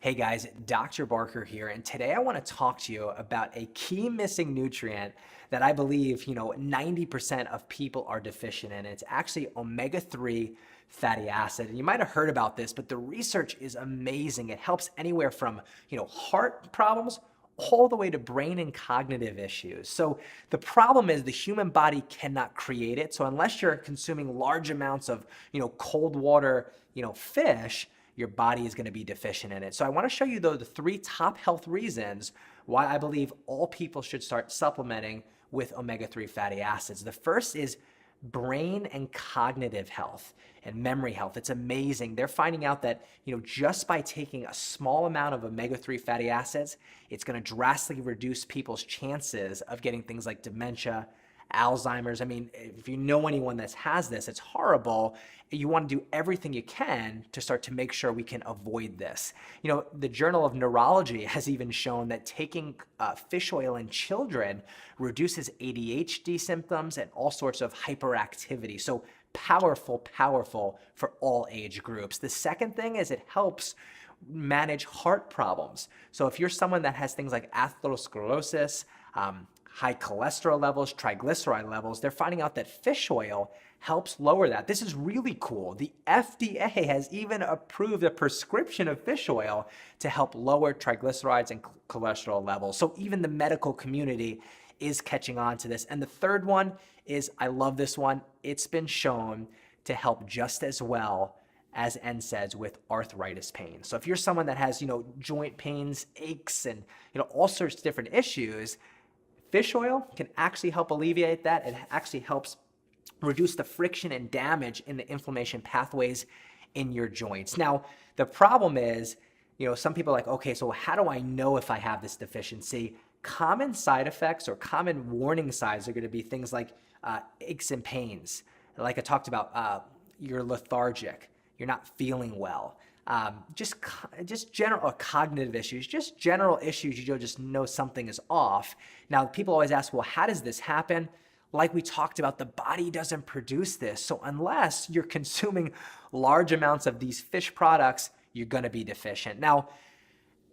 Hey guys, Dr. Barker here, and today I want to talk to you about a key missing nutrient that I believe, 90% of people are deficient in. It's actually omega-3 fatty acid. And you might have heard about this, but the research is amazing. It helps anywhere from, heart problems all the way to brain and cognitive issues. So the problem is the human body cannot create it. So unless you're consuming large amounts of, cold water, fish, your body is going to be deficient in it. So I want to show you though the three top health reasons why I believe all people should start supplementing with omega-3 fatty acids. The first is brain and cognitive health and memory health. It's amazing. They're finding out that, just by taking a small amount of omega-3 fatty acids, it's going to drastically reduce people's chances of getting things like dementia, Alzheimer's. I mean, if you know anyone that has this, it's horrible. You want to do everything you can to start to make sure we can avoid this. The Journal of Neurology has even shown that taking fish oil in children reduces ADHD symptoms and all sorts of hyperactivity. So powerful, powerful for all age groups. The second thing is it helps manage heart problems. So if you're someone that has things like atherosclerosis, high cholesterol levels, triglyceride levels, they're finding out that fish oil helps lower that. This is really cool. The FDA has even approved a prescription of fish oil to help lower triglycerides and cholesterol levels. So even the medical community is catching on to this. And the third one is, I love this one, it's been shown to help just as well as NSAIDs with arthritis pain. So if you're someone that has, joint pains, aches, and, all sorts of different issues, fish oil can actually help alleviate that. It actually helps reduce the friction and damage in the inflammation pathways in your joints. Now, the problem is, some people are like, okay, so how do I know if I have this deficiency? Common side effects or common warning signs are going to be things like aches and pains. Like I talked about, you're lethargic, you're not feeling well. Just general cognitive issues, just general issues, you just know something is off. Now, people always ask, well, how does this happen? Like we talked about, the body doesn't produce this. So unless you're consuming large amounts of these fish products, you're going to be deficient. Now,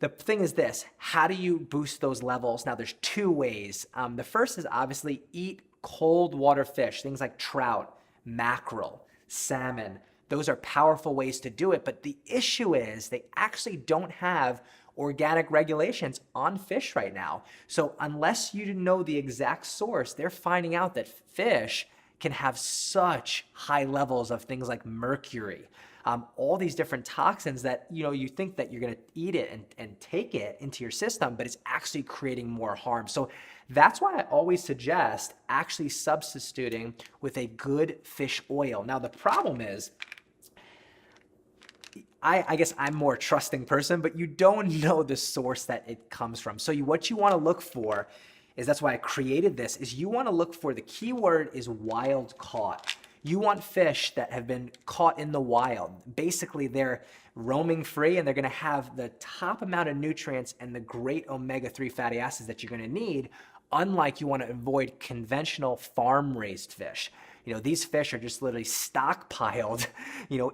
the thing is this, how do you boost those levels? Now, there's two ways. The first is obviously eat cold water fish, things like trout, mackerel, salmon. Those are powerful ways to do it, but the issue is they actually don't have organic regulations on fish right now. So unless you know the exact source, they're finding out that fish can have such high levels of things like mercury, all these different toxins that, you think that you're gonna eat it and take it into your system, but it's actually creating more harm. So that's why I always suggest actually substituting with a good fish oil. Now, the problem is, I guess I'm more trusting person, but you don't know the source that it comes from. So what you want to look for is, that's why I created this, is you want to look for, the key word is wild caught. You want fish that have been caught in the wild. Basically, they're roaming free and they're going to have the top amount of nutrients and the great omega-3 fatty acids that you're going to need, unlike you want to avoid conventional farm-raised fish. These fish are just literally stockpiled,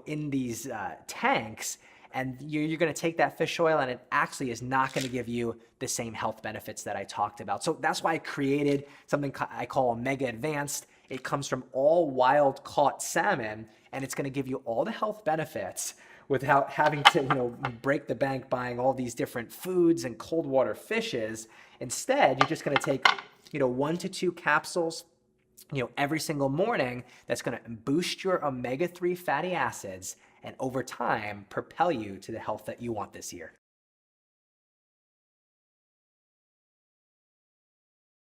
in these tanks, and you're going to take that fish oil and it actually is not going to give you the same health benefits that I talked about. So that's why I created something I call Omega Advanced. It comes from all wild caught salmon, and it's going to give you all the health benefits without having to, break the bank buying all these different foods and cold water fishes. Instead, you're just going to take, 1 to 2 capsules every single morning. That's going to boost your omega-3 fatty acids and over time propel you to the health that you want this year.